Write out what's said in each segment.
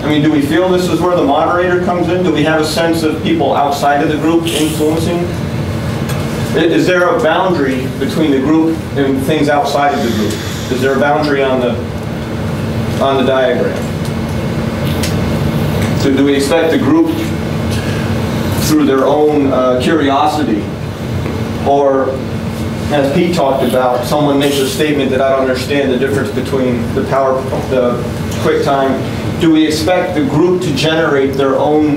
I mean, do we feel this is where the moderator comes in? Do we have a sense of people outside of the group influencing? Is there a boundary between the group and things outside of the group? Is there a boundary on the diagram? So do we expect the group, through their own curiosity, or as Pete talked about, someone makes a statement that I don't understand the difference between the QuickTime. Do we expect the group to generate their own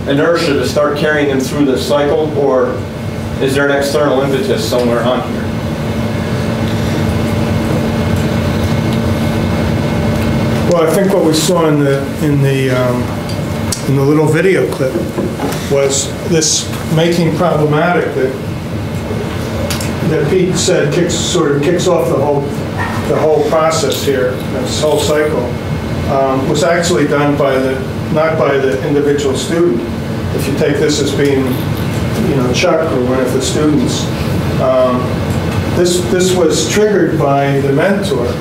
inertia to start carrying them through the cycle, or is there an external impetus somewhere on here? Well, I think what we saw in the little video clip was this making problematic that Pete said sort of kicks off the whole process here, this whole cycle, was actually done not by the individual student. If you take this as being, Chuck or one of the students, this was triggered by the mentor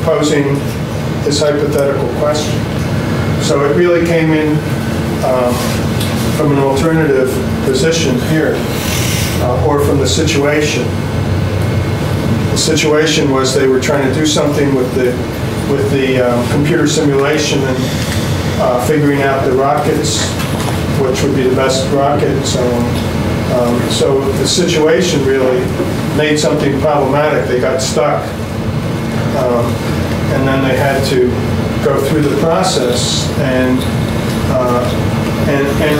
posing this hypothetical question. So it really came in from an alternative position here, or from the situation. The situation was they were trying to do something with the computer simulation and figuring out the rockets, which would be the best rocket, and so on. So the situation really made something problematic. They got stuck, and then they had to go through the process and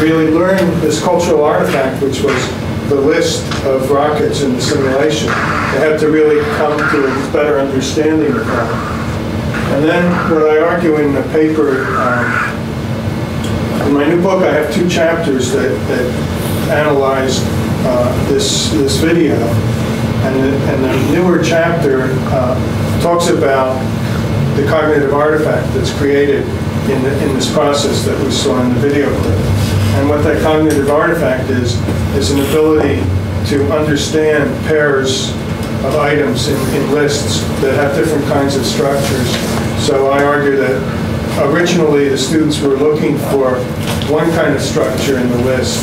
really learn this cultural artifact, which was the list of rockets in the simulation. They had to really come to a better understanding of that. And then what I argue in the paper, in my new book, I have 2 chapters that analyze this video. And the newer chapter talks about the cognitive artifact that's created in this process that we saw in the video clip. And what that cognitive artifact is an ability to understand pairs of items in lists that have different kinds of structures. So I argue that originally the students were looking for one kind of structure in the list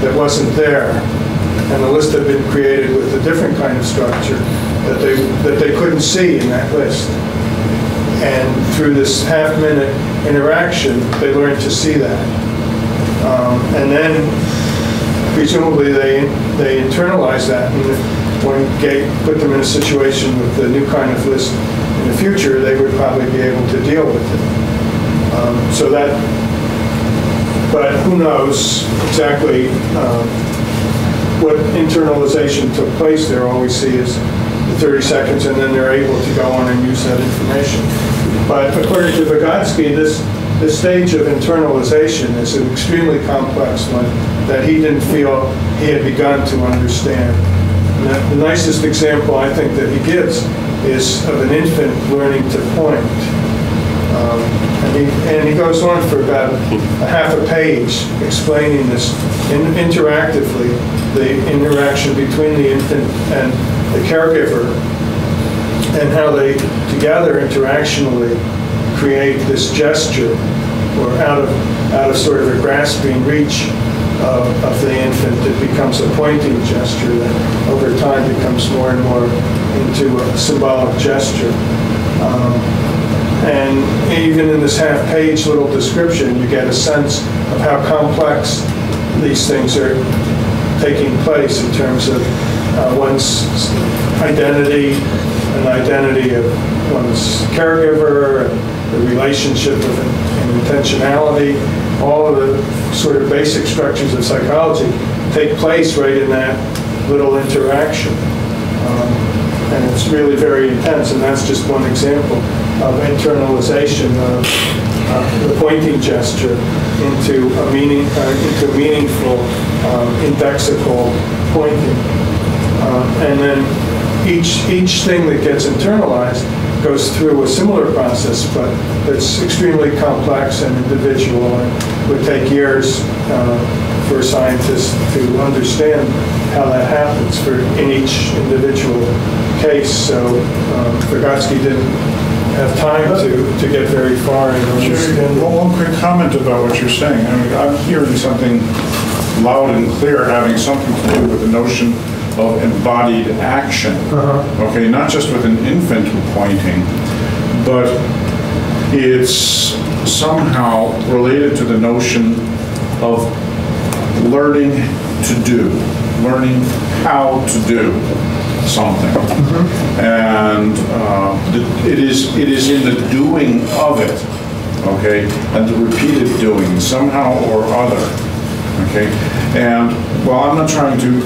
that wasn't there, and the list had been created with a different kind of structure that they couldn't see in that list. And through this half-minute interaction, they learned to see that. And then, presumably, they internalized that, and when put them in a situation with the new kind of list in the future, they would probably be able to deal with it. But who knows exactly what internalization took place there. All we see is the 30 seconds, and then they're able to go on and use that information. But according to Vygotsky, this stage of internalization is an extremely complex one that he didn't feel he had begun to understand. And the nicest example I think that he gives is of an infant learning to point. And he goes on for about a half a page explaining this interactively, the interaction between the infant and the caregiver, and how they together interactionally create this gesture, or out of sort of a grasping reach of the infant, it becomes a pointing gesture that over time becomes more and more into a symbolic gesture. And even in this half-page little description, you get a sense of how complex these things are taking place in terms of one's identity, an identity of one's caregiver, the relationship of and intentionality. All of the sort of basic structures of psychology take place right in that little interaction. And it's really very intense, and that's just one example of internalization of the pointing gesture into a meaningful indexical pointing. And then each thing that gets internalized goes through a similar process, but it's extremely complex and individual, and would take years for scientists to understand how that happens in each individual case. So Vygotsky didn't have time to get very far and understand. One quick comment. comment about what you're saying. I mean, I'm hearing something loud and clear having something to do with the notion of embodied action. Okay, not just with an infant pointing, but it's somehow related to the notion of learning to do, learning how to do something. And it is in the doing of it, okay, and the repeated doing somehow or other, okay. And well, I'm not trying to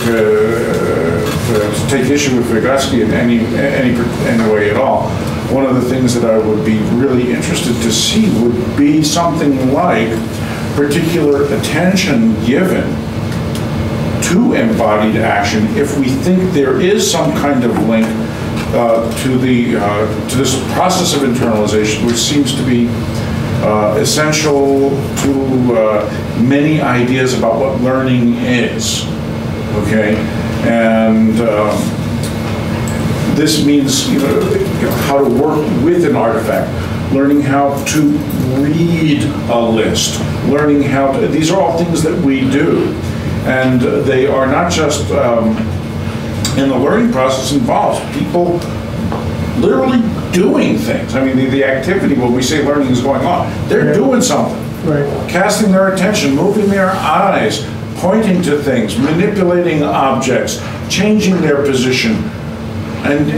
take issue with Vygotsky in any way at all. One of the things that I would be really interested to see would be something like particular attention given to embodied action if we think there is some kind of link to this process of internalization, which seems to be essential to many ideas about what learning is. Okay, and this means how to work with an artifact, learning how to read a list, learning how to, these are all things that we do. And they are not just in the learning process involves people literally doing things. I mean, the activity, when we say learning is going on, they're doing something. Right. Casting their attention, moving their eyes, pointing to things, manipulating objects, changing their position, and